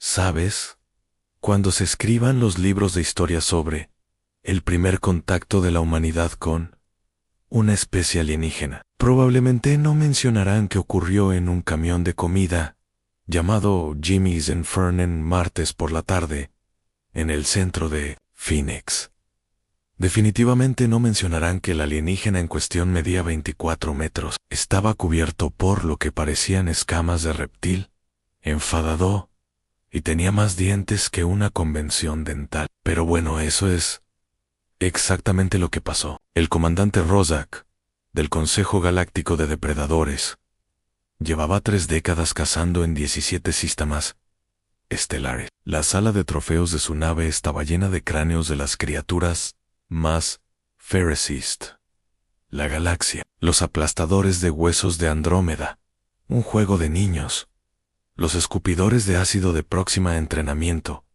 ¿Sabes? Cuando se escriban los libros de historia sobre el primer contacto de la humanidad con una especie alienígena, probablemente no mencionarán que ocurrió en un camión de comida llamado Jimmy's en Fernen martes por la tarde, en el centro de Phoenix. Definitivamente no mencionarán que el alienígena en cuestión medía 24 metros, estaba cubierto por lo que parecían escamas de reptil, enfadado, y tenía más dientes que una convención dental. Pero bueno, eso es exactamente lo que pasó. El comandante Rozak, del Consejo Galáctico de Depredadores, llevaba 3 décadas cazando en 17 sistemas estelares. La sala de trofeos de su nave estaba llena de cráneos de las criaturas más Ferocist, la galaxia, los aplastadores de huesos de Andrómeda, un juego de niños, los escupidores de ácido de Próxima a Entrenamiento.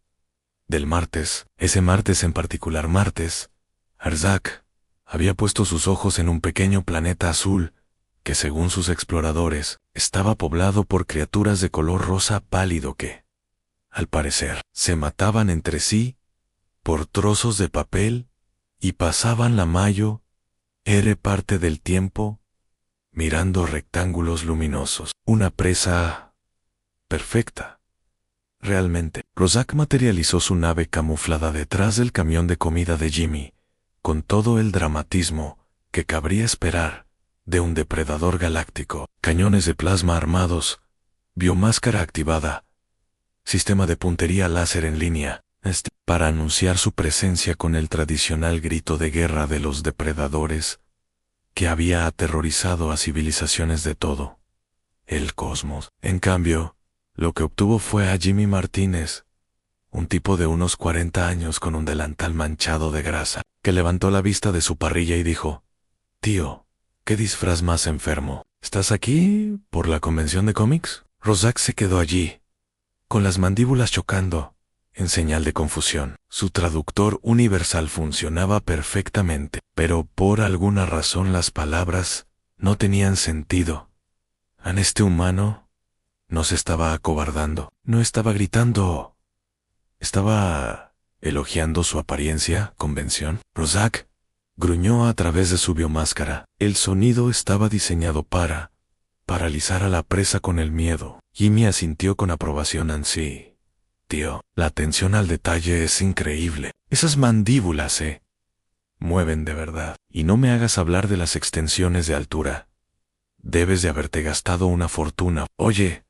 Del martes, ese martes en particular martes, Arzak había puesto sus ojos en un pequeño planeta azul que, según sus exploradores, estaba poblado por criaturas de color rosa pálido que, al parecer, se mataban entre sí por trozos de papel y pasaban la parte del tiempo mirando rectángulos luminosos. Una presa perfecta. Realmente, Rozak materializó su nave camuflada detrás del camión de comida de Jimmy, con todo el dramatismo que cabría esperar de un depredador galáctico, cañones de plasma armados, biomáscara activada, sistema de puntería láser en línea, para anunciar su presencia con el tradicional grito de guerra de los depredadores que había aterrorizado a civilizaciones de todo el cosmos. En cambio, lo que obtuvo fue a Jimmy Martínez, un tipo de unos 40 años con un delantal manchado de grasa, que levantó la vista de su parrilla y dijo: «Tío, ¿qué disfraz más enfermo? ¿Estás aquí por la convención de cómics?» Rozak se quedó allí, con las mandíbulas chocando, en señal de confusión. Su traductor universal funcionaba perfectamente, pero por alguna razón las palabras no tenían sentido. Este humano no se estaba acobardando, no estaba gritando, estaba elogiando su apariencia, convención. Rozak gruñó a través de su biomáscara. El sonido estaba diseñado para paralizar a la presa con el miedo. Jimmy asintió con aprobación. Sí, tío, la atención al detalle es increíble. Esas mandíbulas se mueven de verdad. Y no me hagas hablar de las extensiones de altura. Debes de haberte gastado una fortuna. Oye,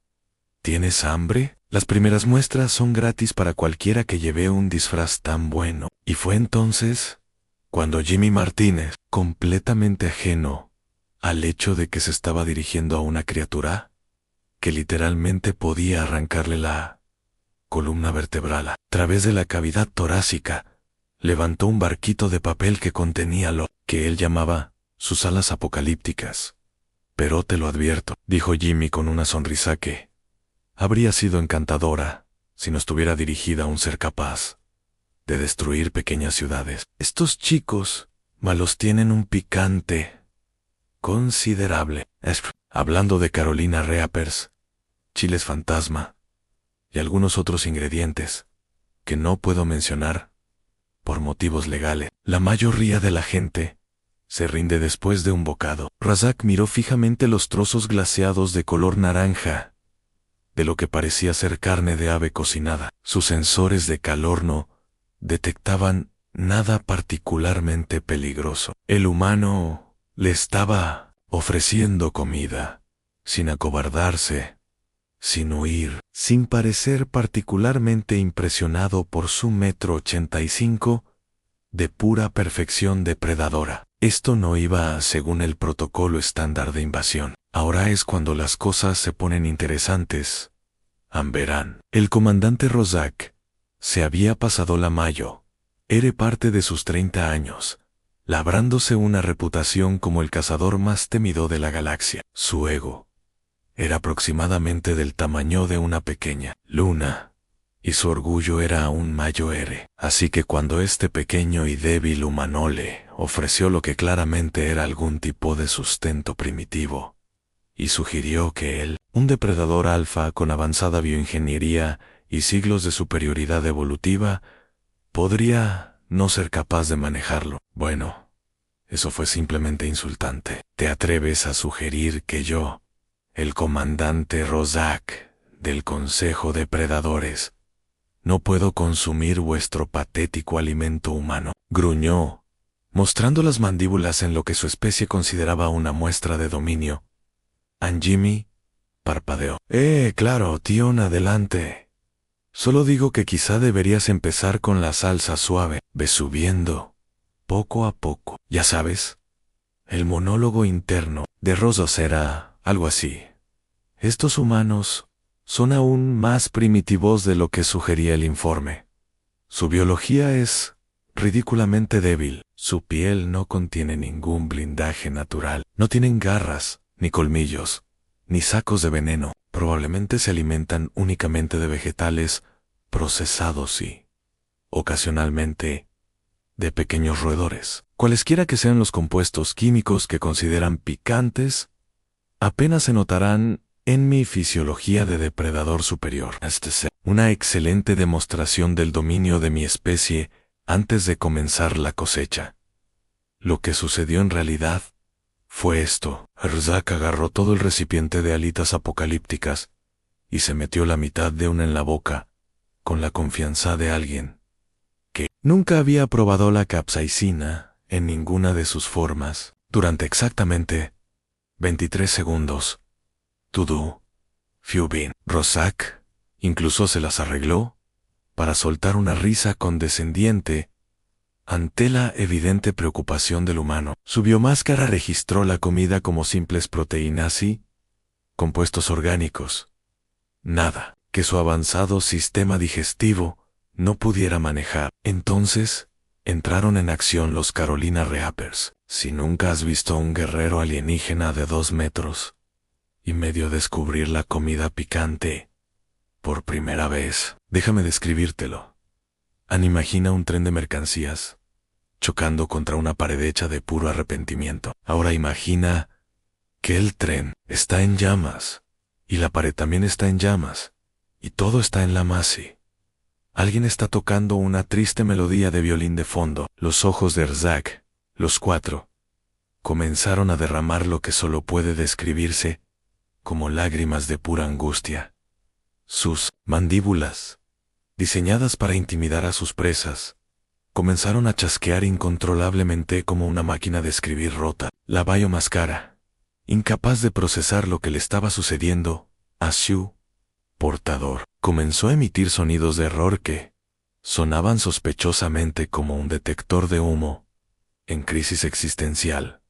¿tienes hambre? Las primeras muestras son gratis para cualquiera que lleve un disfraz tan bueno. Y fue entonces cuando Jimmy Martínez, completamente ajeno al hecho de que se estaba dirigiendo a una criatura que literalmente podía arrancarle la columna vertebral a través de la cavidad torácica, levantó un barquito de papel que contenía lo que él llamaba sus alas apocalípticas. «Pero te lo advierto», dijo Jimmy con una sonrisa que habría sido encantadora si no estuviera dirigida a un ser capaz de destruir pequeñas ciudades. «Estos chicos malos tienen un picante considerable». Hablando de Carolina Reapers, chiles fantasma y algunos otros ingredientes que no puedo mencionar por motivos legales. La mayoría de la gente se rinde después de un bocado. Rozak miró fijamente los trozos glaseados de color naranja de lo que parecía ser carne de ave cocinada. Sus sensores de calor no detectaban nada particularmente peligroso. El humano le estaba ofreciendo comida, sin acobardarse, sin huir, sin parecer particularmente impresionado por su 1,85 m de pura perfección depredadora. Esto no iba según el protocolo estándar de invasión. Ahora es cuando las cosas se ponen interesantes. Verán. El comandante Rozak se había pasado la mayo. Era parte de sus 30 años, labrándose una reputación como el cazador más temido de la galaxia. Su ego era aproximadamente del tamaño de una pequeña luna, y su orgullo era aún mayor. Así que cuando este pequeño y débil humano le ofreció lo que claramente era algún tipo de sustento primitivo, y sugirió que él, un depredador alfa con avanzada bioingeniería y siglos de superioridad evolutiva, podría no ser capaz de manejarlo. Bueno, eso fue simplemente insultante. ¿Te atreves a sugerir que yo, el comandante Rozak del Consejo de Predadores, no puedo consumir vuestro patético alimento humano? Gruñó, mostrando las mandíbulas en lo que su especie consideraba una muestra de dominio. Anjimi parpadeó. Claro, Tion, adelante. Solo digo que quizá deberías empezar con la salsa suave, ve subiendo, poco a poco. Ya sabes, el monólogo interno de Rosos era algo así. Estos humanos son aún más primitivos de lo que sugería el informe. Su biología es ridículamente débil. Su piel no contiene ningún blindaje natural. No tienen garras, ni colmillos, ni sacos de veneno. Probablemente se alimentan únicamente de vegetales procesados y, ocasionalmente, de pequeños roedores. Cualesquiera que sean los compuestos químicos que consideran picantes, apenas se notarán en mi fisiología de depredador superior. Una excelente demostración del dominio de mi especie antes de comenzar la cosecha. Lo que sucedió en realidad fue esto. Rozak agarró todo el recipiente de alitas apocalípticas y se metió la mitad de una en la boca, con la confianza de alguien que nunca había probado la capsaicina en ninguna de sus formas. Durante exactamente 23 segundos, Tudu, Fiubin, Rozak incluso se las arregló para soltar una risa condescendiente ante la evidente preocupación del humano. Su biomáscara registró la comida como simples proteínas y compuestos orgánicos. Nada que su avanzado sistema digestivo no pudiera manejar. Entonces, entraron en acción los Carolina Reapers. Si nunca has visto a un guerrero alienígena de 2 metros y medio descubrir la comida picante por primera vez, déjame describírtelo. Imagina un tren de mercancías chocando contra una pared hecha de puro arrepentimiento. Ahora imagina que el tren está en llamas y la pared también está en llamas y todo está en la masi. Alguien está tocando una triste melodía de violín de fondo. Los ojos de Rozak, los 4, comenzaron a derramar lo que solo puede describirse como lágrimas de pura angustia. Sus mandíbulas, diseñadas para intimidar a sus presas, comenzaron a chasquear incontrolablemente como una máquina de escribir rota. La biomáscara, incapaz de procesar lo que le estaba sucediendo a su portador, comenzó a emitir sonidos de error que sonaban sospechosamente como un detector de humo en crisis existencial.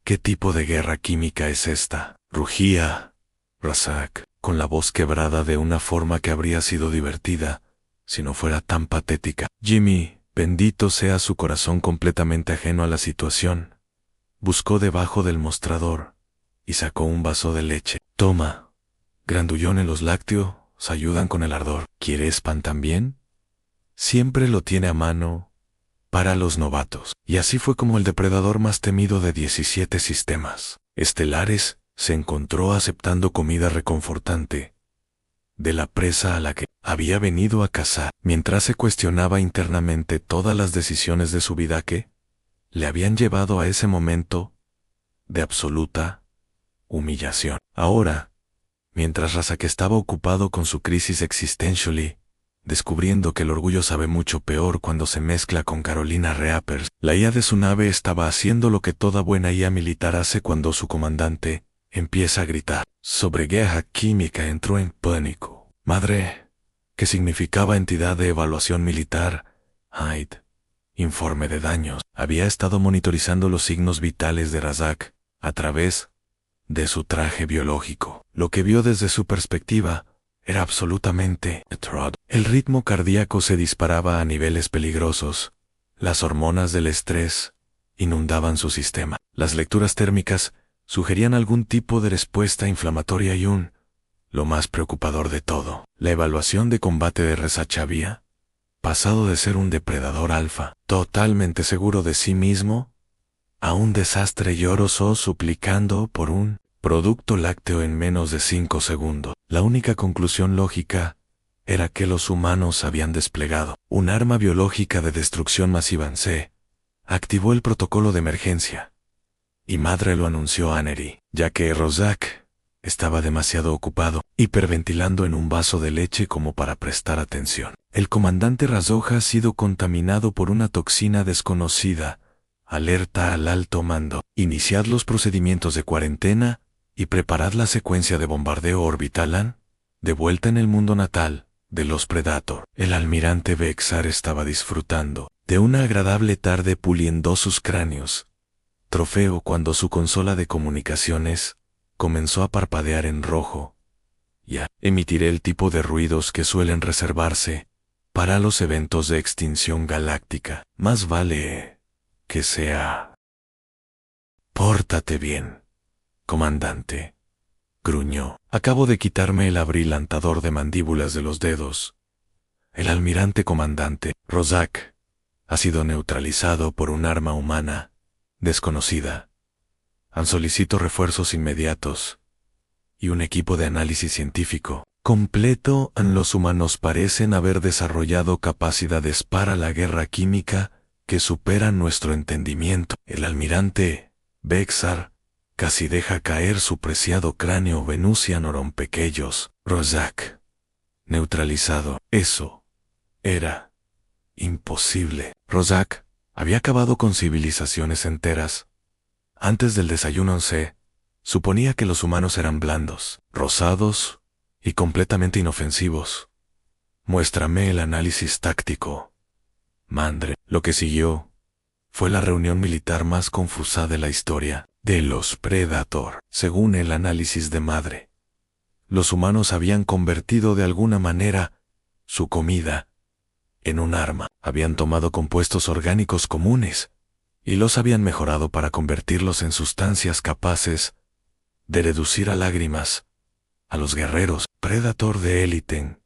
¿Qué tipo de guerra química es esta?, rugía Rozak, con la voz quebrada de una forma que habría sido divertida si no fuera tan patética. Jimmy, bendito sea su corazón completamente ajeno a la situación, buscó debajo del mostrador y sacó un vaso de leche. Toma, grandullón, en los lácteos ayudan con el ardor. ¿Quieres pan también? Siempre lo tiene a mano para los novatos. Y así fue como el depredador más temido de 17 sistemas estelares se encontró aceptando comida reconfortante de la presa a la que había venido a cazar, mientras se cuestionaba internamente todas las decisiones de su vida que le habían llevado a ese momento de absoluta humillación. Ahora, mientras Rozak estaba ocupado con su crisis existential, descubriendo que el orgullo sabe mucho peor cuando se mezcla con Carolina Reapers, la IA de su nave estaba haciendo lo que toda buena IA militar hace cuando su comandante empieza a gritar sobre guerra química. Entró en pánico. Madre, ¿qué significaba entidad de evaluación militar? Hyde. Informe de daños. Había estado monitorizando los signos vitales de Rozak a través de su traje biológico. Lo que vio desde su perspectiva era absolutamente atroz. El ritmo cardíaco se disparaba a niveles peligrosos. Las hormonas del estrés inundaban su sistema. Las lecturas térmicas sugerían algún tipo de respuesta inflamatoria y lo más preocupador de todo, la evaluación de combate de Rozak había pasado de ser un depredador alfa, totalmente seguro de sí mismo, a un desastre lloroso suplicando por un producto lácteo en menos de 5 segundos. La única conclusión lógica era que los humanos habían desplegado un arma biológica de destrucción masiva. Se activó el protocolo de emergencia, y Madre lo anunció a Neri, ya que Rozak estaba demasiado ocupado, hiperventilando en un vaso de leche como para prestar atención. El comandante Razoj ha sido contaminado por una toxina desconocida. Alerta al alto mando. Iniciad los procedimientos de cuarentena y preparad la secuencia de bombardeo orbital. De vuelta en el mundo natal de los Predator, el almirante Bexar estaba disfrutando de una agradable tarde puliendo sus cráneos. Trofeo cuando su consola de comunicaciones comenzó a parpadear en rojo. Ya emitiré el tipo de ruidos que suelen reservarse para los eventos de extinción galáctica. Más vale que sea. Pórtate bien, comandante, gruñó. Acabo de quitarme el abrilantador de mandíbulas de los dedos. El almirante comandante, Rozak, ha sido neutralizado por un arma humana desconocida. Solicito refuerzos inmediatos y un equipo de análisis científico completo. Los humanos parecen haber desarrollado capacidades para la guerra química que superan nuestro entendimiento. El almirante Bexar casi deja caer su preciado cráneo Venusian Orompequellos. Rozak neutralizado. Eso era imposible. Rozak había acabado con civilizaciones enteras. Antes del desayuno se suponía que los humanos eran blandos, rosados y completamente inofensivos. Muéstrame el análisis táctico. Mandre. Lo que siguió fue la reunión militar más confusa de la historia de los Predator. Según el análisis de Madre, los humanos habían convertido de alguna manera su comida en un arma. Habían tomado compuestos orgánicos comunes y los habían mejorado para convertirlos en sustancias capaces de reducir a lágrimas a los guerreros Predator de élite.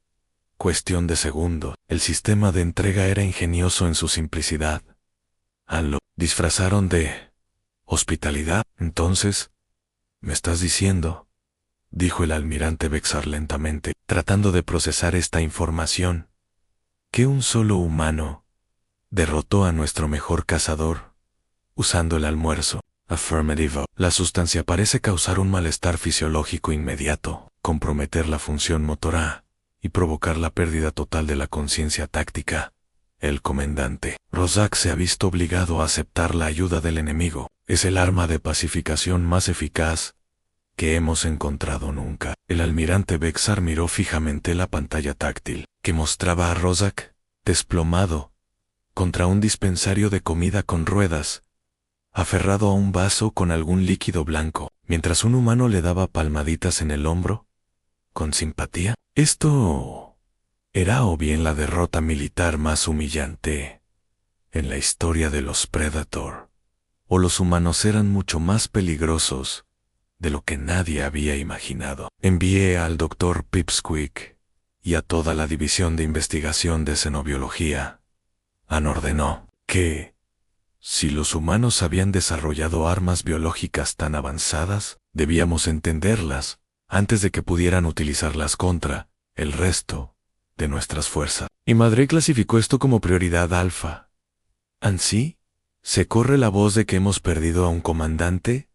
Cuestión de segundos. El sistema de entrega era ingenioso en su simplicidad. Lo disfrazaron de hospitalidad. Entonces, ¿me estás diciendo?, dijo el almirante Bexar lentamente, tratando de procesar esta información, que un solo humano derrotó a nuestro mejor cazador usando el almuerzo. Affirmative. La sustancia parece causar un malestar fisiológico inmediato, comprometer la función motora y provocar la pérdida total de la conciencia táctica. El comandante Rozak se ha visto obligado a aceptar la ayuda del enemigo. Es el arma de pacificación más eficaz que hemos encontrado nunca. El almirante Bexar miró fijamente la pantalla táctil que mostraba a Rozak desplomado contra un dispensario de comida con ruedas, aferrado a un vaso con algún líquido blanco, mientras un humano le daba palmaditas en el hombro con simpatía. Esto era o bien la derrota militar más humillante en la historia de los Predator, o los humanos eran mucho más peligrosos de lo que nadie había imaginado. Envié al Dr. Pipsqueak y a toda la división de investigación de xenobiología. Ordenó que, si los humanos habían desarrollado armas biológicas tan avanzadas, debíamos entenderlas antes de que pudieran utilizarlas contra el resto de nuestras fuerzas. Y Madre clasificó esto como prioridad alfa. ¿Ansí? ¿Se corre la voz de que hemos perdido a un comandante?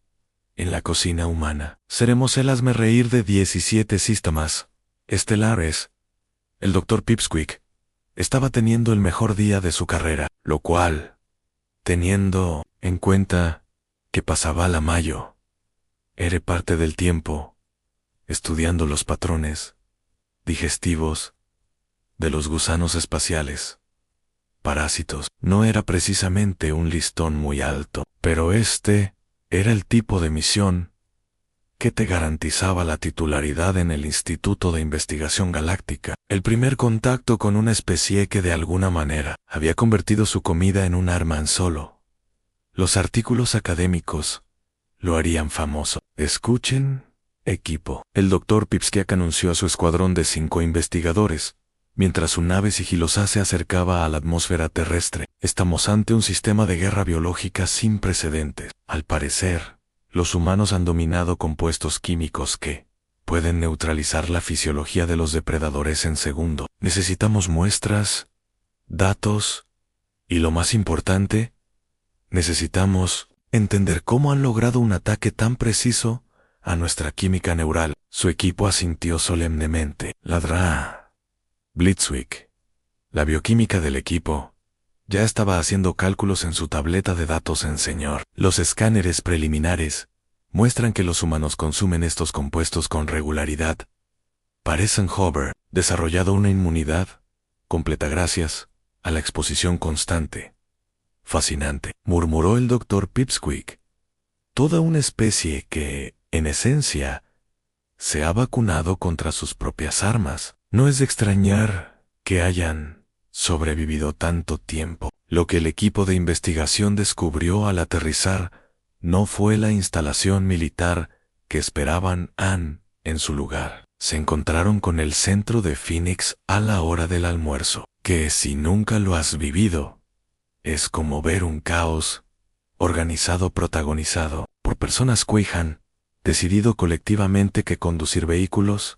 En la cocina humana. Seremos el hazmerreír de 17 sistemas estelares. El Dr. Pipsqueak estaba teniendo el mejor día de su carrera, lo cual, teniendo en cuenta que pasaba la mayo, era parte del tiempo estudiando los patrones digestivos de los gusanos espaciales. Parásitos. No era precisamente un listón muy alto, pero este era el tipo de misión que te garantizaba la titularidad en el Instituto de Investigación Galáctica. El primer contacto con una especie que de alguna manera había convertido su comida en un arma en solo. Los artículos académicos lo harían famoso. Escuchen, equipo. El Dr. Pipsqueak anunció a su escuadrón de 5 investigadores, mientras su nave sigilosa se acercaba a la atmósfera terrestre. Estamos ante un sistema de guerra biológica sin precedentes. Al parecer, los humanos han dominado compuestos químicos que pueden neutralizar la fisiología de los depredadores en segundo. Necesitamos muestras, datos y, lo más importante, necesitamos entender cómo han logrado un ataque tan preciso a nuestra química neural. Su equipo asintió solemnemente. Ladrá. Blitzwick, la bioquímica del equipo, ya estaba haciendo cálculos en su tableta de datos en señor. Los escáneres preliminares muestran que los humanos consumen estos compuestos con regularidad. Parecen haber desarrollado una inmunidad completa gracias a la exposición constante. Fascinante, murmuró el doctor Pipsqueak. Toda una especie que, en esencia, se ha vacunado contra sus propias armas. No es de extrañar que hayan sobrevivido tanto tiempo. Lo que el equipo de investigación descubrió al aterrizar no fue la instalación militar que esperaban en su lugar. Se encontraron con el centro de Phoenix a la hora del almuerzo, que si nunca lo has vivido, es como ver un caos organizado protagonizado por personas que han decidido colectivamente que conducir vehículos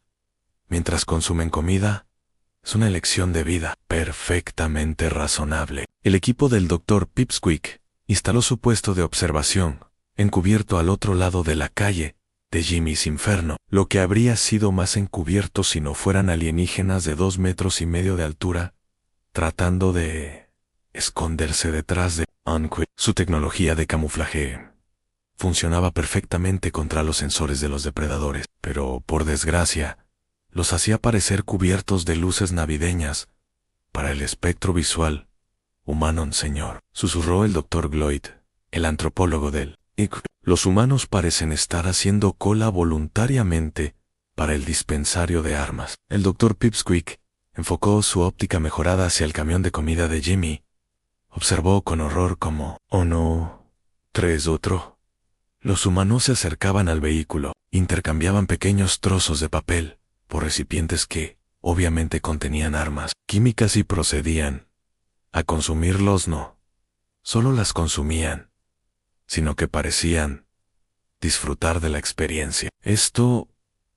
mientras consumen comida es una elección de vida perfectamente razonable. El equipo del Dr. Pipsqueak instaló su puesto de observación, encubierto al otro lado de la calle de Jimmy's Inferno, lo que habría sido más encubierto si no fueran alienígenas de 2,5 metros de altura, tratando de esconderse detrás de Unquit. Su tecnología de camuflaje funcionaba perfectamente contra los sensores de los depredadores, pero, por desgracia, los hacía parecer cubiertos de luces navideñas para el espectro visual humano, señor, susurró el Dr. Gloyd, el antropólogo del IC. Los humanos parecen estar haciendo cola voluntariamente para el dispensario de armas. El Dr. Pipsqueak enfocó su óptica mejorada hacia el camión de comida de Jimmy. Observó con horror cómo, oh no, ¿tres otro? Los humanos se acercaban al vehículo, intercambiaban pequeños trozos de papel por recipientes que, obviamente, contenían armas químicas y procedían a consumirlos. No solo las consumían, sino que parecían disfrutar de la experiencia. Esto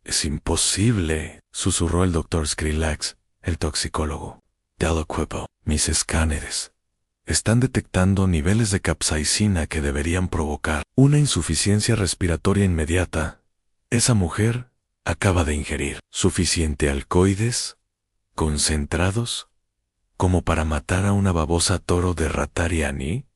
es imposible, susurró el Dr. Skrillex, el toxicólogo. Delacuepo, mis escáneres están detectando niveles de capsaicina que deberían provocar una insuficiencia respiratoria inmediata. Esa mujer acaba de ingerir suficiente alcohoides concentrados como para matar a una babosa toro de Ratariani,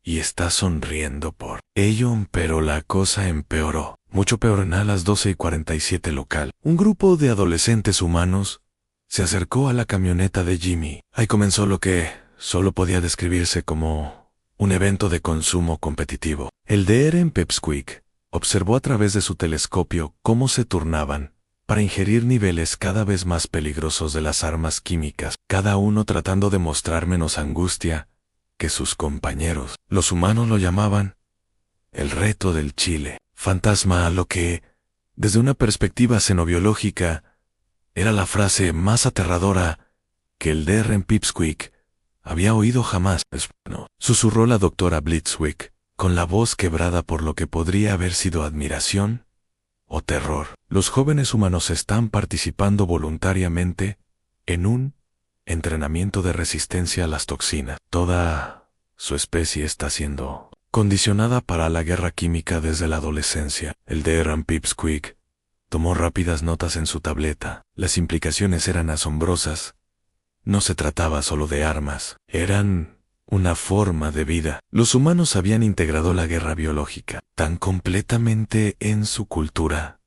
y está sonriendo por ello, pero la cosa empeoró. Mucho peor. A las 12:47 local, un grupo de adolescentes humanos se acercó a la camioneta de Jimmy. Ahí comenzó lo que solo podía describirse como un evento de consumo competitivo. El Dr. Pipsqueak observó a través de su telescopio cómo se turnaban para ingerir niveles cada vez más peligrosos de las armas químicas, cada uno tratando de mostrar menos angustia que sus compañeros. Los humanos lo llamaban el reto del chile fantasma, a lo que, desde una perspectiva xenobiológica, era la frase más aterradora que el Dr. Pipsqueak había oído jamás. No, susurró la doctora Blitzwick, con la voz quebrada por lo que podría haber sido admiración o terror. Los jóvenes humanos están participando voluntariamente en un entrenamiento de resistencia a las toxinas. Toda su especie está siendo condicionada para la guerra química desde la adolescencia. El Dr. Pipsqueak tomó rápidas notas en su tableta. Las implicaciones eran asombrosas. No se trataba solo de armas, eran una forma de vida. Los humanos habían integrado la guerra biológica tan completamente en su cultura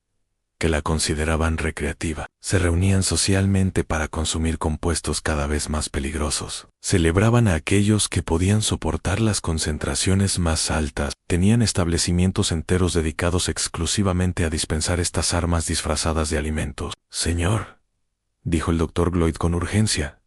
que la consideraban recreativa. Se reunían socialmente para consumir compuestos cada vez más peligrosos. Celebraban a aquellos que podían soportar las concentraciones más altas. Tenían establecimientos enteros dedicados exclusivamente a dispensar estas armas disfrazadas de alimentos. Señor, dijo el Dr. Gloyd con urgencia,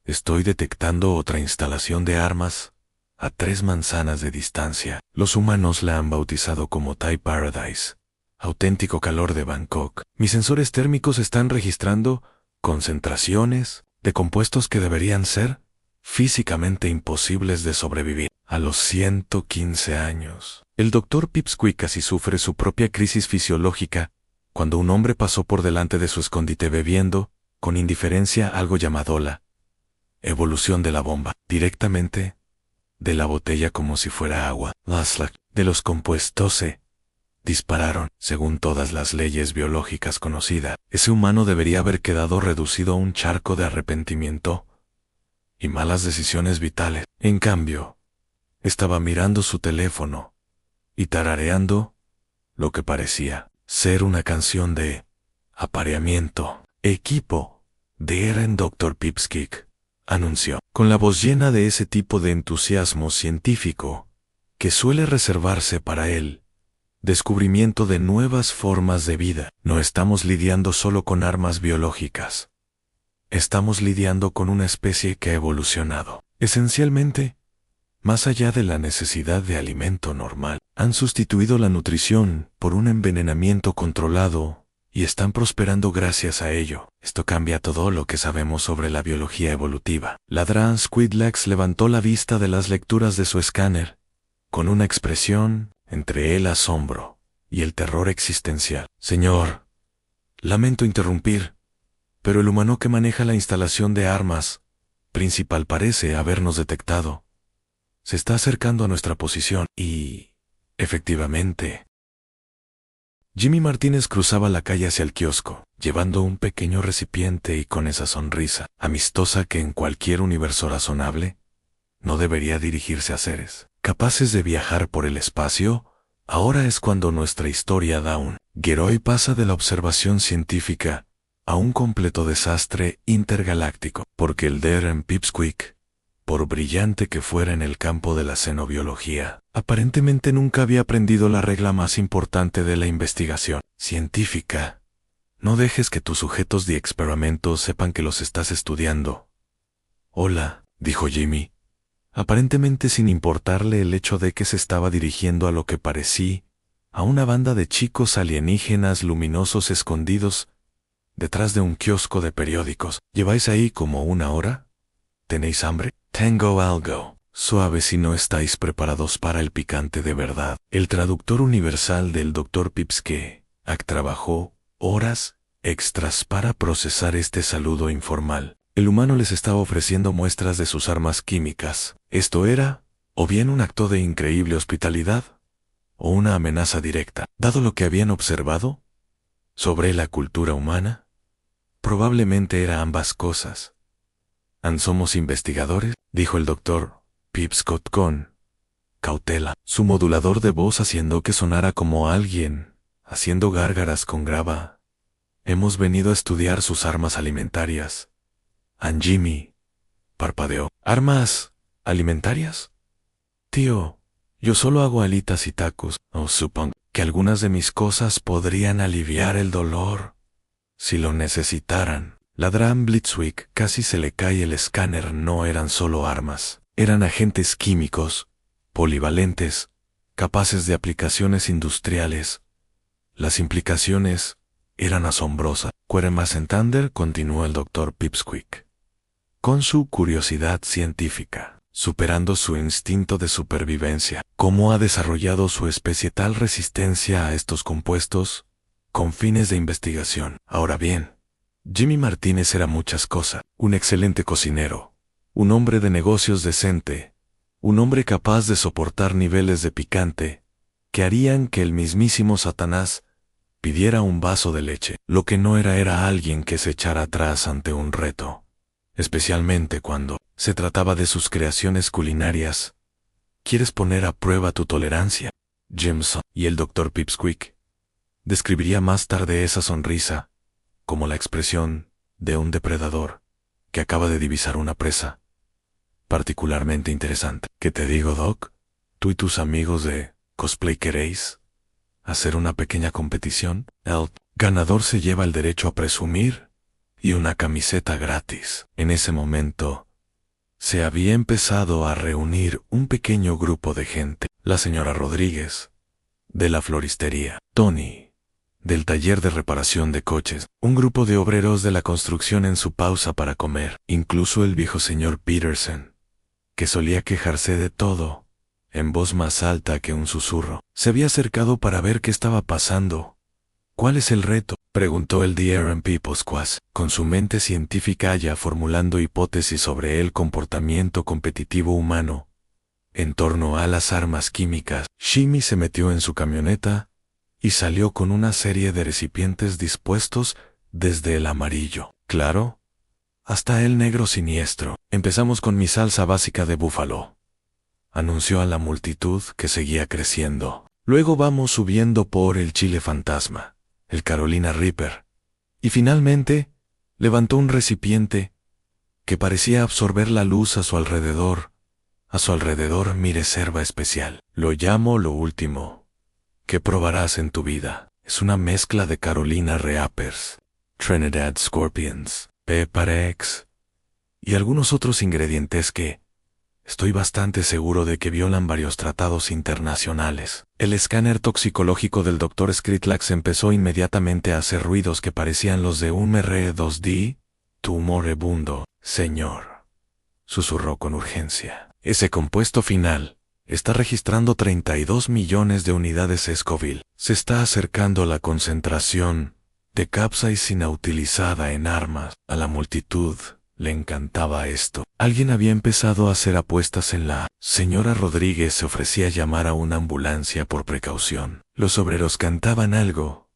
estoy detectando otra instalación de armas a 3 manzanas de distancia. Los humanos la han bautizado como Thai Paradise, auténtico calor de Bangkok. Mis sensores térmicos están registrando concentraciones de compuestos que deberían ser físicamente imposibles de sobrevivir. A los 115 años, el Dr. Pipsqueak casi sufre su propia crisis fisiológica cuando un hombre pasó por delante de su escondite bebiendo, con indiferencia, algo llamado la evolución de la bomba, directamente de la botella como si fuera agua. Las de los compuestos se dispararon, según todas las leyes biológicas conocidas. Ese humano debería haber quedado reducido a un charco de arrepentimiento y malas decisiones vitales. En cambio, estaba mirando su teléfono y tarareando lo que parecía ser una canción de apareamiento. Equipo de Eren Dr. Pipsqueak, anunció, con la voz llena de ese tipo de entusiasmo científico que suele reservarse para él. Descubrimiento de nuevas formas de vida. No estamos lidiando solo con armas biológicas. Estamos lidiando con una especie que ha evolucionado. Esencialmente, más allá de la necesidad de alimento normal, han sustituido la nutrición por un envenenamiento controlado y están prosperando gracias a ello. Esto cambia todo lo que sabemos sobre la biología evolutiva. Ladrán Squidlax levantó la vista de las lecturas de su escáner, con una expresión entre el asombro y el terror existencial. Señor, lamento interrumpir, pero el humano que maneja la instalación de armas principal parece habernos detectado. Se está acercando a nuestra posición y, efectivamente, Jimmy Martínez cruzaba la calle hacia el kiosco, llevando un pequeño recipiente y con esa sonrisa amistosa que en cualquier universo razonable no debería dirigirse a seres capaces de viajar por el espacio. Ahora es cuando nuestra historia da un giro y pasa de la observación científica a un completo desastre intergaláctico, porque el Eren Pipsqueak, por brillante que fuera en el campo de la xenobiología, aparentemente nunca había aprendido la regla más importante de la investigación científica. No dejes que tus sujetos de experimento sepan que los estás estudiando. Hola, dijo Jimmy, aparentemente sin importarle el hecho de que se estaba dirigiendo a lo que parecía a una banda de chicos alienígenas luminosos escondidos detrás de un kiosco de periódicos. ¿Lleváis ahí como una hora? ¿Tenéis hambre? Tengo algo suave si no estáis preparados para el picante de verdad. El traductor universal del Dr. Pipsqueak trabajó horas extras para procesar este saludo informal. El humano les estaba ofreciendo muestras de sus armas químicas. Esto era, o bien un acto de increíble hospitalidad, o una amenaza directa. Dado lo que habían observado sobre la cultura humana, probablemente era ambas cosas. ¿Somos investigadores?, dijo el doctor Pipsqueak con cautela, su modulador de voz haciendo que sonara como alguien haciendo gárgaras con grava. Hemos venido a estudiar sus armas alimentarias. Jimmy parpadeó. ¿Armas alimentarias? Tío, yo solo hago alitas y tacos. Supongo que algunas de mis cosas podrían aliviar el dolor si lo necesitaran. Ladrán Blitzwick, casi se le cae el escáner. No eran solo armas, eran agentes químicos, polivalentes, capaces de aplicaciones industriales. Las implicaciones eran asombrosas. Queremos entender, continuó el Dr. Pipsqueak, con su curiosidad científica, superando su instinto de supervivencia. ¿Cómo ha desarrollado su especie tal resistencia a estos compuestos con fines de investigación? Ahora bien, Jimmy Martínez era muchas cosas: un excelente cocinero, un hombre de negocios decente, un hombre capaz de soportar niveles de picante que harían que el mismísimo Satanás pidiera un vaso de leche. Lo que no era alguien que se echara atrás ante un reto, especialmente cuando se trataba de sus creaciones culinarias. ¿Quieres poner a prueba tu tolerancia, Jameson? Y el Dr. Pipsqueak describiría más tarde esa sonrisa como la expresión de un depredador que acaba de divisar una presa particularmente interesante. ¿Qué te digo, Doc? ¿Tú y tus amigos de cosplay queréis hacer una pequeña competición? El ganador se lleva el derecho a presumir y una camiseta gratis. En ese momento se había empezado a reunir un pequeño grupo de gente. La señora Rodríguez, de la floristería; Tony, del taller de reparación de coches; un grupo de obreros de la construcción en su pausa para comer; incluso el viejo señor Peterson, que solía quejarse de todo en voz más alta que un susurro. Se había acercado para ver qué estaba pasando ¿Cuál es el reto?, preguntó el D.R.M.P. Posquas, con su mente científica ya formulando hipótesis sobre el comportamiento competitivo humano. En torno a las armas químicas, Jimmy se metió en su camioneta y salió con una serie de recipientes dispuestos desde el amarillo claro hasta el negro siniestro. Empezamos con mi salsa básica de búfalo, anunció a la multitud que seguía creciendo. Luego vamos subiendo por el chile fantasma, el Carolina Reaper, y finalmente levantó un recipiente que parecía absorber la luz a su alrededor. A su alrededor mi reserva especial. Lo llamo lo último que probarás en tu vida. Es una mezcla de Carolina Reapers, Trinidad Scorpions, Pepper X y algunos otros ingredientes que estoy bastante seguro de que violan varios tratados internacionales. El escáner toxicológico del Dr. Skritlax empezó inmediatamente a hacer ruidos que parecían los de un R2D. Tumorebundo, señor, susurró con urgencia. Ese compuesto final está registrando 32 millones de unidades Scoville. Se está acercando la concentración de capsaicina utilizada en armas. A la multitud le encantaba esto. Alguien había empezado a hacer apuestas en la señora Rodríguez se ofrecía a llamar a una ambulancia por precaución. Los obreros cantaban algo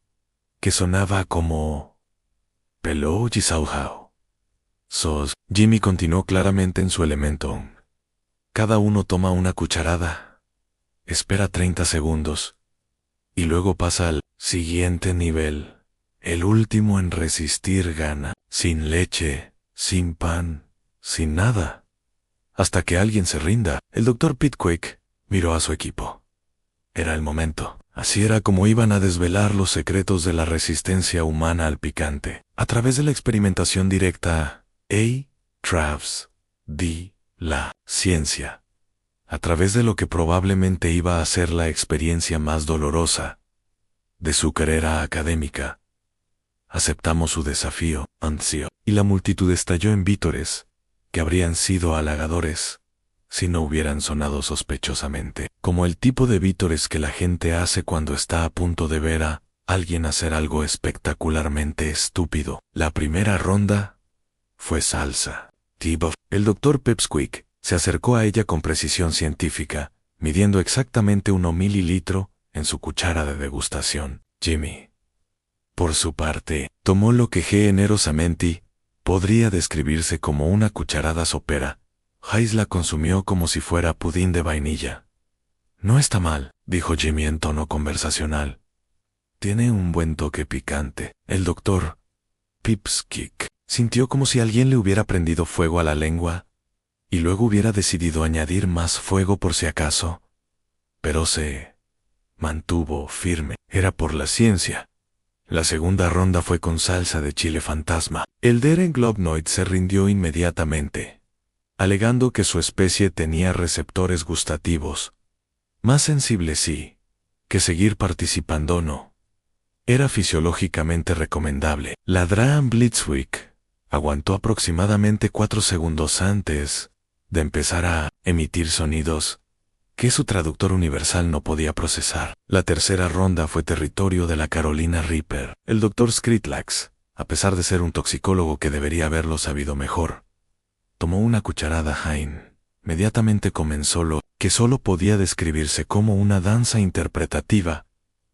que sonaba como Pelou Gisauhao. Sos. Jimmy continuó claramente en su elemento. Cada uno toma una cucharada, espera 30 segundos, y luego pasa al siguiente nivel. El último en resistir gana, sin leche, sin pan, sin nada, hasta que alguien se rinda. El Dr. Pickwick miró a su equipo. Era el momento. Así era como iban a desvelar los secretos de la resistencia humana al picante, a través de la experimentación directa. Travs. D. La ciencia, a través de lo que probablemente iba a ser la experiencia más dolorosa de su carrera académica. Aceptamos su desafío, ansió, y la multitud estalló en vítores, que habrían sido halagadores si no hubieran sonado sospechosamente, como el tipo de vítores que la gente hace cuando está a punto de ver a alguien hacer algo espectacularmente estúpido. La primera ronda fue salsa. El Dr. Pipsqueak se acercó a ella con precisión científica, midiendo exactamente 1 mililitro en su cuchara de degustación. Jimmy, por su parte, tomó lo que generosamente podría describirse como una cucharada sopera. Hayes la consumió como si fuera pudín de vainilla. No está mal, dijo Jimmy en tono conversacional. Tiene un buen toque picante. El Dr. Pipsqueak sintió como si alguien le hubiera prendido fuego a la lengua, y luego hubiera decidido añadir más fuego por si acaso. Pero se mantuvo firme. Era por la ciencia. La segunda ronda fue con salsa de chile fantasma. El Deren Globnoid se rindió inmediatamente, alegando que su especie tenía receptores gustativos más sensibles sí, que seguir participando no era fisiológicamente recomendable. La Draan Blitzwick aguantó aproximadamente 4 segundos antes de empezar a emitir sonidos que su traductor universal no podía procesar. La tercera ronda fue territorio de la Carolina Reaper. El Dr. Skritlax, a pesar de ser un toxicólogo que debería haberlo sabido mejor, tomó una cucharada Hein. Inmediatamente comenzó lo que solo podía describirse como una danza interpretativa,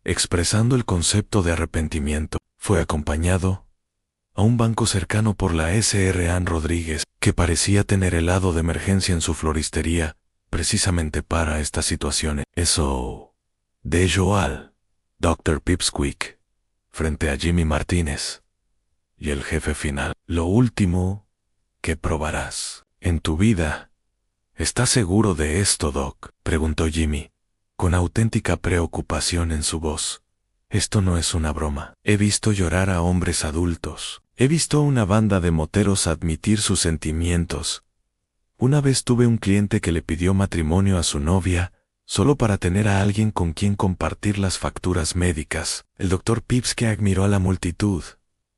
expresando el concepto de arrepentimiento. Fue acompañado a un banco cercano por la Sr. Ann Rodríguez, que parecía tener helado de emergencia en su floristería, precisamente para estas situaciones. Eso de Joal, Dr. Pipsqueak, frente a Jimmy Martínez, y el jefe final. Lo último que probarás en tu vida. ¿Estás seguro de esto, Doc?, preguntó Jimmy, con auténtica preocupación en su voz. Esto no es una broma. He visto llorar a hombres adultos. He visto a una banda de moteros admitir sus sentimientos. Una vez tuve un cliente que le pidió matrimonio a su novia, solo para tener a alguien con quien compartir las facturas médicas. El Dr. Pipsqueak miró a la multitud,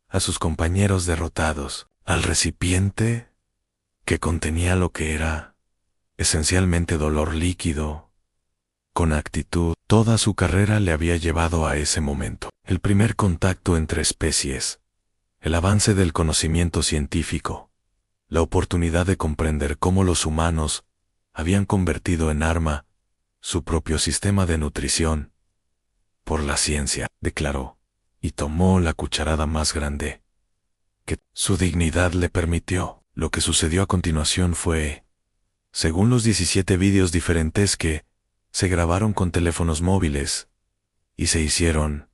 a sus compañeros derrotados, al recipiente que contenía lo que era esencialmente dolor líquido, con actitud. Toda su carrera le había llevado a ese momento. El primer contacto entre especies, el avance del conocimiento científico, la oportunidad de comprender cómo los humanos habían convertido en arma su propio sistema de nutrición. Por la ciencia, declaró, y tomó la cucharada más grande que su dignidad le permitió. Lo que sucedió a continuación fue, según los 17 vídeos diferentes que se grabaron con teléfonos móviles y se hicieron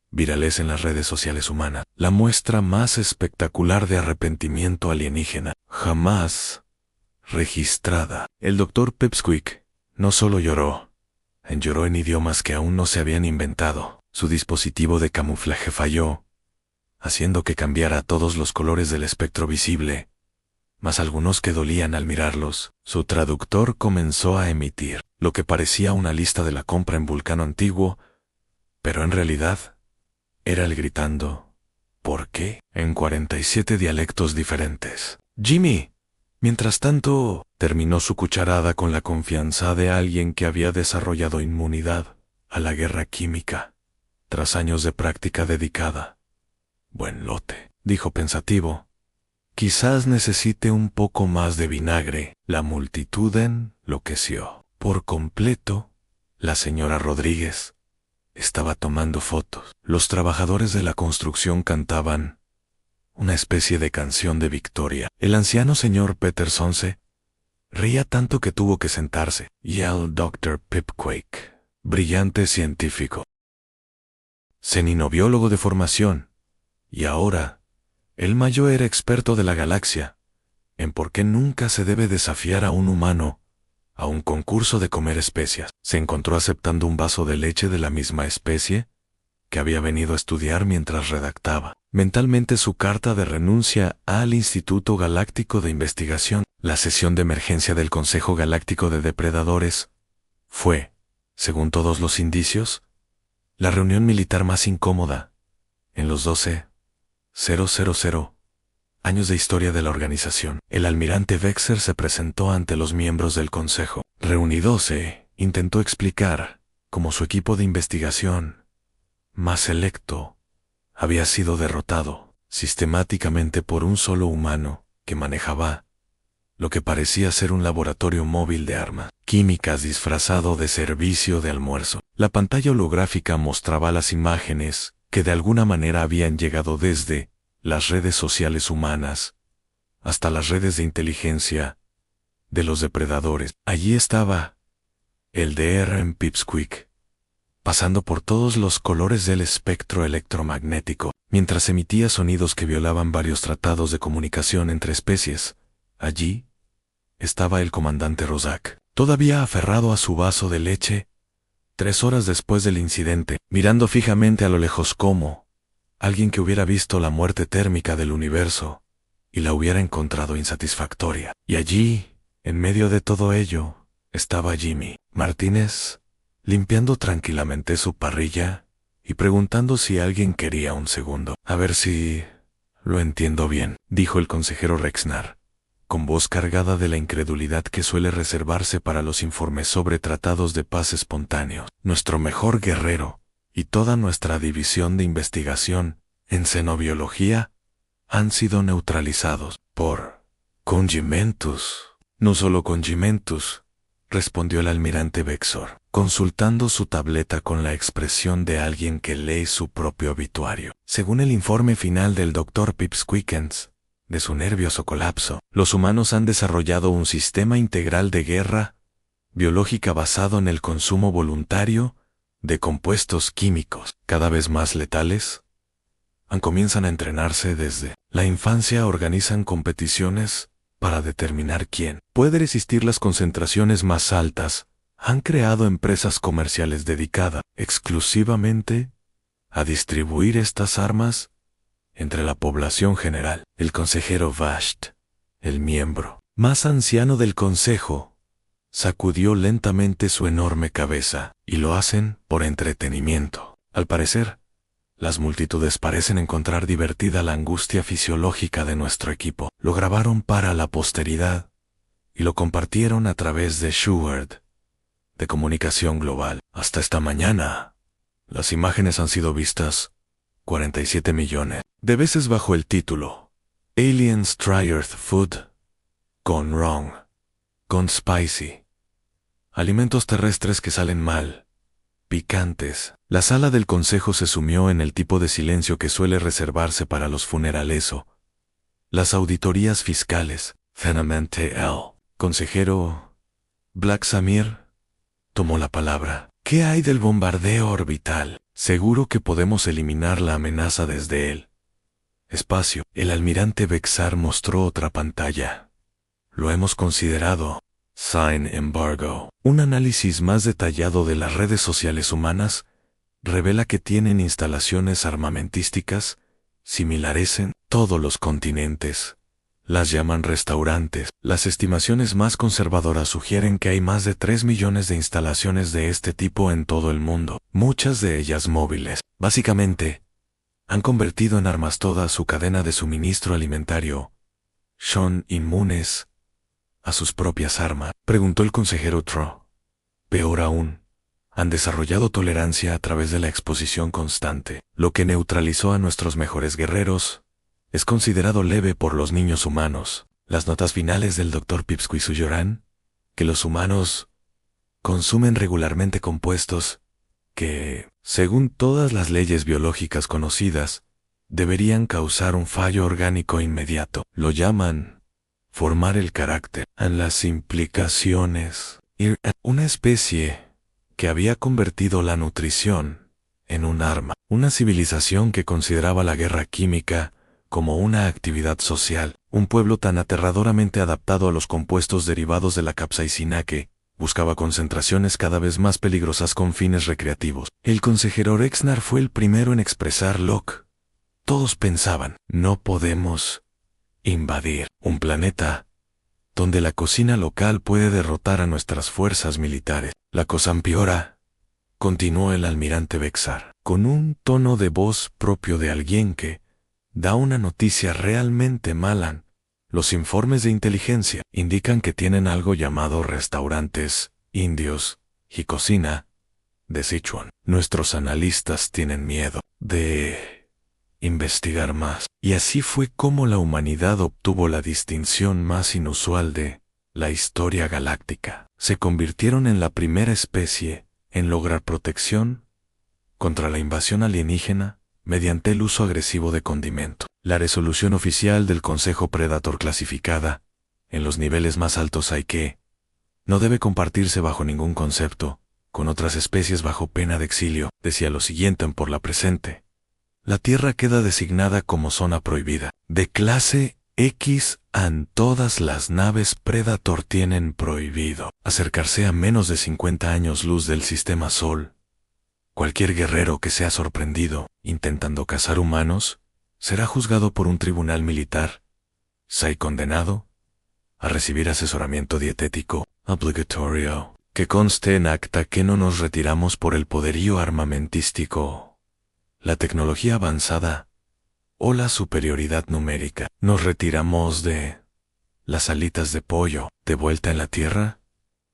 virales en las redes sociales humanas, la muestra más espectacular de arrepentimiento alienígena jamás registrada. El Dr. Pipsqueak no solo lloró en idiomas que aún no se habían inventado. Su dispositivo de camuflaje falló, haciendo que cambiara todos los colores del espectro visible, más algunos que dolían al mirarlos. Su traductor comenzó a emitir lo que parecía una lista de la compra en Vulcano Antiguo, pero en realidad era él gritando ¿por qué? En 47 dialectos diferentes. Jimmy, mientras tanto, terminó su cucharada con la confianza de alguien que había desarrollado inmunidad a la guerra química, tras años de práctica dedicada. Buen lote, dijo pensativo. Quizás necesite un poco más de vinagre. La multitud enloqueció. Por completo, la señora Rodríguez estaba tomando fotos. Los trabajadores de la construcción cantaban una especie de canción de victoria. El anciano señor Peterson se reía tanto que tuvo que sentarse. Y el Dr. Pipsqueak, brillante científico, xeninobiólogo de formación, y ahora el mayo era experto de la galaxia en por qué nunca se debe desafiar a un humano a un concurso de comer especias. Se encontró aceptando un vaso de leche de la misma especie que había venido a estudiar mientras redactaba mentalmente su carta de renuncia al Instituto Galáctico de Investigación. La sesión de emergencia del Consejo Galáctico de Depredadores fue, según todos los indicios, la reunión militar más incómoda en los 12,000 años de historia de la organización. El almirante Vexer se presentó ante los miembros del consejo. Reunido intentó explicar cómo su equipo de investigación más selecto había sido derrotado sistemáticamente por un solo humano que manejaba lo que parecía ser un laboratorio móvil de armas químicas disfrazado de servicio de almuerzo. La pantalla holográfica mostraba las imágenes que de alguna manera habían llegado desde las redes sociales humanas hasta las redes de inteligencia de los depredadores. Allí estaba el Dr. Pipsqueak, pasando por todos los colores del espectro electromagnético, mientras emitía sonidos que violaban varios tratados de comunicación entre especies. Allí estaba el comandante Rozak, todavía aferrado a su vaso de leche, 3 horas después del incidente, mirando fijamente a lo lejos como alguien que hubiera visto la muerte térmica del universo y la hubiera encontrado insatisfactoria. Y allí, en medio de todo ello, estaba Jimmy Martínez, limpiando tranquilamente su parrilla y preguntando si alguien quería un segundo. A ver si lo entiendo bien, dijo el consejero Rexnar, con voz cargada de la incredulidad que suele reservarse para los informes sobre tratados de paz espontáneos. Nuestro mejor guerrero y toda nuestra división de investigación en xenobiología han sido neutralizados por Congimentus. No solo Congimentus, respondió el almirante Vexor, consultando su tableta con la expresión de alguien que lee su propio obituario. Según el informe final del Dr. Pipsqueak, de su nervioso colapso, los humanos han desarrollado un sistema integral de guerra biológica basado en el consumo voluntario de compuestos químicos cada vez más letales. Comienzan a entrenarse desde la infancia, organizan competiciones para determinar quién puede resistir las concentraciones más altas. Han creado empresas comerciales dedicadas exclusivamente a distribuir estas armas entre la población general. El consejero Vasht, el miembro más anciano del consejo, sacudió lentamente su enorme cabeza, y lo hacen por entretenimiento. Al parecer, las multitudes parecen encontrar divertida la angustia fisiológica de nuestro equipo. Lo grabaron para la posteridad y lo compartieron a través de Sheward, de comunicación global. Hasta esta mañana, las imágenes han sido vistas 47 millones de veces bajo el título Aliens Try Earth Food, Gone Wrong, Gone Spicy. Alimentos terrestres que salen mal, picantes. La sala del consejo se sumió en el tipo de silencio que suele reservarse para los funerales o las auditorías fiscales. Finalmente el consejero Black Samir tomó la palabra. ¿Qué hay del bombardeo orbital? Seguro que podemos eliminar la amenaza desde el espacio. El almirante Bexar mostró otra pantalla. Lo hemos considerado. Sin embargo, un análisis más detallado de las redes sociales humanas revela que tienen instalaciones armamentísticas similares en todos los continentes. Las llaman restaurantes. Las estimaciones más conservadoras sugieren que hay más de 3 millones de instalaciones de este tipo en todo el mundo, muchas de ellas móviles. Básicamente, han convertido en armas toda su cadena de suministro alimentario. ¿Son inmunes a sus propias armas?, preguntó el consejero Tro. Peor aún, han desarrollado tolerancia a través de la exposición constante. Lo que neutralizó a nuestros mejores guerreros es considerado leve por los niños humanos. Las notas finales del Dr. Pipsqueak lloran que los humanos consumen regularmente compuestos que, según todas las leyes biológicas conocidas, deberían causar un fallo orgánico inmediato. Lo llaman formar el carácter. En las implicaciones, una especie que había convertido la nutrición en un arma, una civilización que consideraba la guerra química como una actividad social, un pueblo tan aterradoramente adaptado a los compuestos derivados de la capsaicina que buscaba concentraciones cada vez más peligrosas con fines recreativos. El consejero Rexnar fue el primero en expresar lo que todos pensaban. No podemos invadir un planeta donde la cocina local puede derrotar a nuestras fuerzas militares. La cosa empeora, continuó el almirante Bexar, con un tono de voz propio de alguien que da una noticia realmente mala. Los informes de inteligencia indican que tienen algo llamado restaurantes indios y cocina de Sichuan. Nuestros analistas tienen miedo de investigar más. Y así fue como la humanidad obtuvo la distinción más inusual de la historia galáctica. Se convirtieron en la primera especie en lograr protección contra la invasión alienígena mediante el uso agresivo de condimento. La resolución oficial del Consejo Predator clasificada en los niveles más altos hay que no debe compartirse bajo ningún concepto con otras especies bajo pena de exilio. Decía lo siguiente en por la presente. La Tierra queda designada como zona prohibida. De clase X, en todas las naves Predator tienen prohibido acercarse a menos de 50 años luz del sistema Sol. Cualquier guerrero que sea sorprendido intentando cazar humanos será juzgado por un tribunal militar, y condenado a recibir asesoramiento dietético obligatorio, que conste en acta que no nos retiramos por el poderío armamentístico, la tecnología avanzada o la superioridad numérica. Nos retiramos de las alitas de pollo. De vuelta en la Tierra,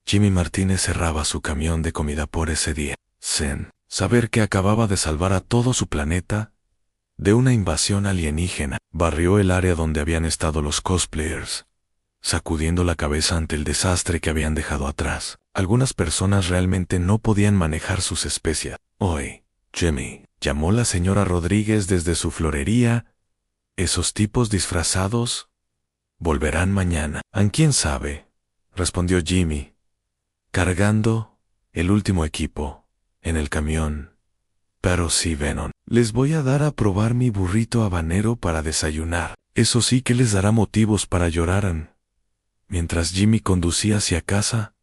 Jimmy Martínez cerraba su camión de comida por ese día. Sin saber que acababa de salvar a todo su planeta de una invasión alienígena, barrió el área donde habían estado los cosplayers, sacudiendo la cabeza ante el desastre que habían dejado atrás. Algunas personas realmente no podían manejar sus especias. «Oye, Jimmy», llamó la señora Rodríguez desde su florería, «¿esos tipos disfrazados volverán mañana?» «¿Quién sabe?», respondió Jimmy, cargando el último equipo en el camión. «Pero sí, Venom, les voy a dar a probar mi burrito habanero para desayunar. Eso sí que les dará motivos para llorar». Mientras Jimmy conducía hacia casa,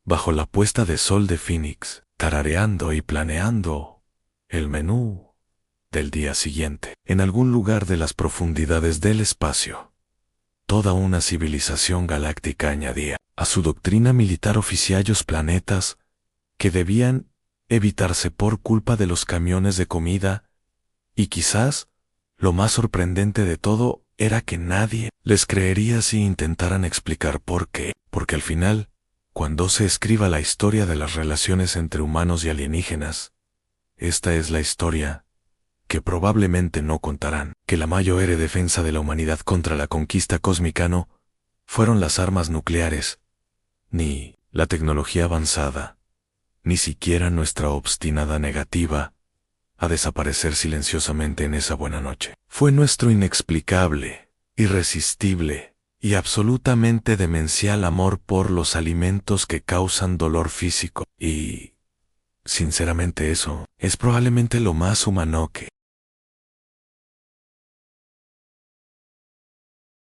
bajo la puesta de sol de Phoenix, tarareando y planeando el menú del día siguiente, en algún lugar de las profundidades del espacio, toda una civilización galáctica añadía a su doctrina militar oficiales planetas que debían evitarse por culpa de los camiones de comida, y quizás lo más sorprendente de todo era que nadie les creería si intentaran explicar por qué, porque al final Cuando se escriba la historia de las relaciones entre humanos y alienígenas, esta es la historia que probablemente no contarán, que la mayor defensa de la humanidad contra la conquista cósmica no fueron las armas nucleares, ni la tecnología avanzada, ni siquiera nuestra obstinada negativa a desaparecer silenciosamente en esa buena noche. Fue nuestro inexplicable, irresistible y absolutamente demencial amor por los alimentos que causan dolor físico. Y, sinceramente, eso es probablemente lo más humano que